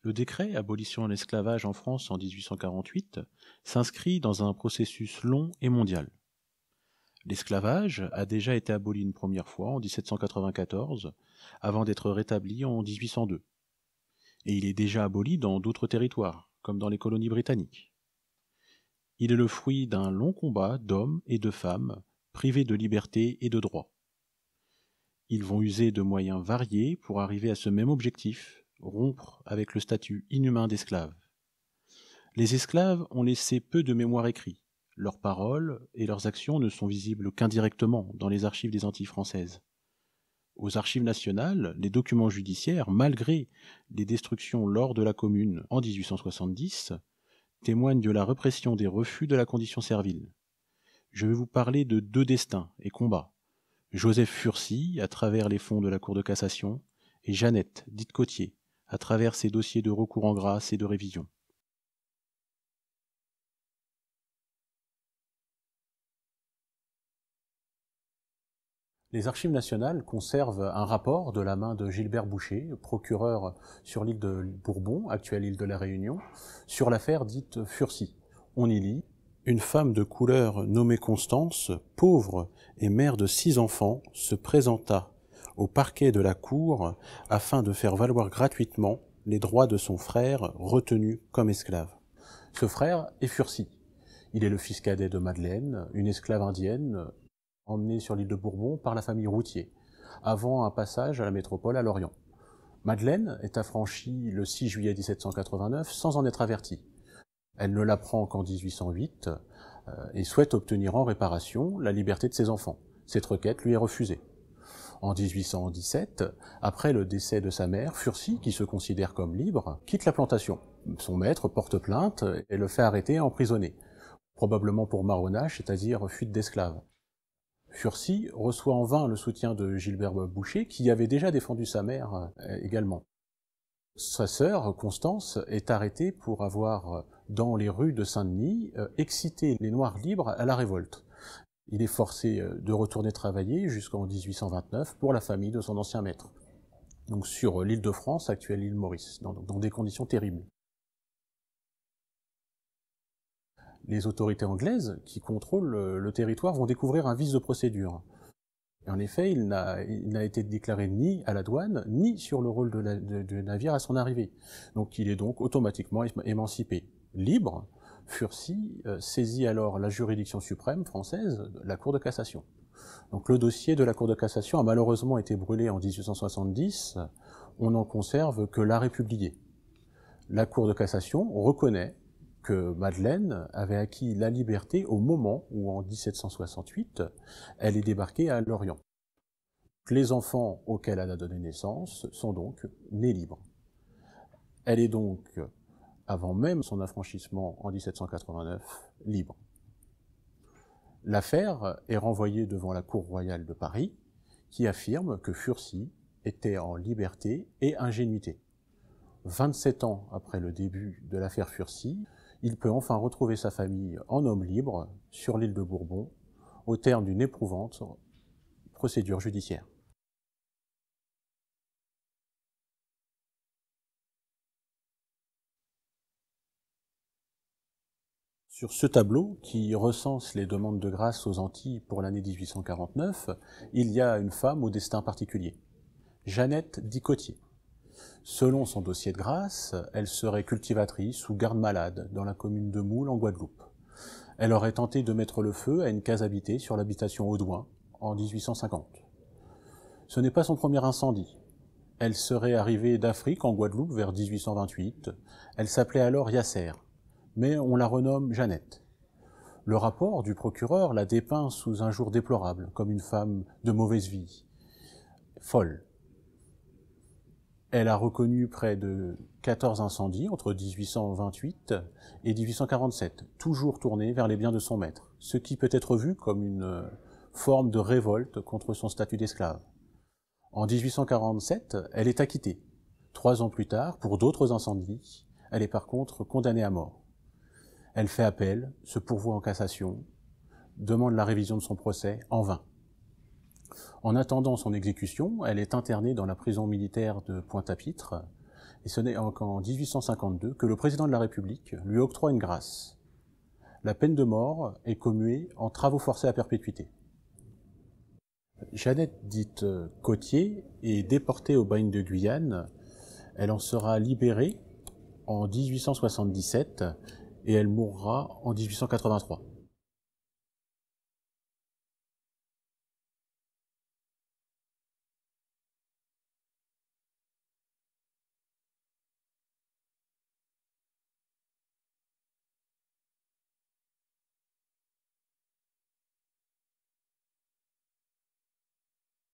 Le décret abolition l'esclavage en France en 1848 s'inscrit dans un processus long et mondial. L'esclavage a déjà été aboli une première fois en 1794, avant d'être rétabli en 1802. Et il est déjà aboli dans d'autres territoires, comme dans les colonies britanniques. Il est le fruit d'un long combat d'hommes et de femmes privés de liberté et de droits. Ils vont user de moyens variés pour arriver à ce même objectif, rompre avec le statut inhumain d'esclave. Les esclaves ont laissé peu de mémoire écrit. Leurs paroles et leurs actions ne sont visibles qu'indirectement dans les archives des Antilles françaises. Aux archives nationales, les documents judiciaires, malgré les destructions lors de la Commune en 1870, témoignent de la répression des refus de la condition servile. Je vais vous parler de deux destins et combats. Joseph Furcy, à travers les fonds de la Cour de cassation, et Jeannette, dite Cotier, à travers ses dossiers de recours en grâce et de révision. Les Archives nationales conservent un rapport de la main de Gilbert Boucher, procureur sur l'île de Bourbon, actuelle île de la Réunion, sur l'affaire dite Furcy. On y lit « Une femme de couleur nommée Constance, pauvre et mère de 6 enfants, se présenta au parquet de la cour afin de faire valoir gratuitement les droits de son frère retenu comme esclave. » Ce frère est Furcy. Il est le fils cadet de Madeleine, une esclave indienne, emmenée sur l'île de Bourbon par la famille Routier, avant un passage à la métropole à Lorient. Madeleine est affranchie le 6 juillet 1789 sans en être avertie. Elle ne l'apprend qu'en 1808 et souhaite obtenir en réparation la liberté de ses enfants. Cette requête lui est refusée. En 1817, après le décès de sa mère, Furcy, qui se considère comme libre, quitte la plantation. Son maître porte plainte et le fait arrêter et emprisonner, probablement pour marronnage, c'est-à-dire fuite d'esclaves. Furcy reçoit en vain le soutien de Gilbert Boucher, qui avait déjà défendu sa mère également. Sa sœur, Constance, est arrêtée pour avoir, dans les rues de Saint-Denis, excité les Noirs libres à la révolte. Il est forcé de retourner travailler jusqu'en 1829 pour la famille de son ancien maître. Donc sur l'île de France, actuelle île Maurice, dans des conditions terribles. Les autorités anglaises qui contrôlent le territoire vont découvrir un vice de procédure. Et en effet, il n'a été déclaré ni à la douane, ni sur le rôle du navire à son arrivée. Donc il est donc automatiquement émancipé. Libre, Furcy saisit alors la juridiction suprême française, la Cour de cassation. Donc le dossier de la Cour de cassation a malheureusement été brûlé en 1870, on n'en conserve que l'arrêt publié. La Cour de cassation reconnaît que Madeleine avait acquis la liberté au moment où, en 1768, elle est débarquée à Lorient. Les enfants auxquels elle a donné naissance sont donc nés libres. Elle est donc, avant même son affranchissement en 1789, libre. L'affaire est renvoyée devant la Cour royale de Paris, qui affirme que Furcy était en liberté et ingénuité. 27 ans après le début de l'affaire Furcy, il peut enfin retrouver sa famille en homme libre sur l'île de Bourbon, au terme d'une éprouvante procédure judiciaire. Sur ce tableau, qui recense les demandes de grâce aux Antilles pour l'année 1849, il y a une femme au destin particulier, Jeannette Cotier. Selon son dossier de grâce, elle serait cultivatrice ou garde-malade dans la commune de Moule en Guadeloupe. Elle aurait tenté de mettre le feu à une case habitée sur l'habitation Audouin en 1850. Ce n'est pas son premier incendie. Elle serait arrivée d'Afrique en Guadeloupe vers 1828. Elle s'appelait alors Yasser, mais on la renomme Jeannette. Le rapport du procureur la dépeint sous un jour déplorable, comme une femme de mauvaise vie, folle. Elle a reconnu près de 14 incendies entre 1828 et 1847, toujours tournés vers les biens de son maître, ce qui peut être vu comme une forme de révolte contre son statut d'esclave. En 1847, elle est acquittée. 3 ans plus tard, pour d'autres incendies, elle est par contre condamnée à mort. Elle fait appel, se pourvoit en cassation, demande la révision de son procès, en vain. En attendant son exécution, elle est internée dans la prison militaire de Pointe-à-Pitre Et ce n'est qu'en 1852 que le président de la République lui octroie une grâce. La peine de mort est commuée en travaux forcés à perpétuité. Jeannette, dite Côtier, est déportée au bagne de Guyane. Elle en sera libérée en 1877 et elle mourra en 1883.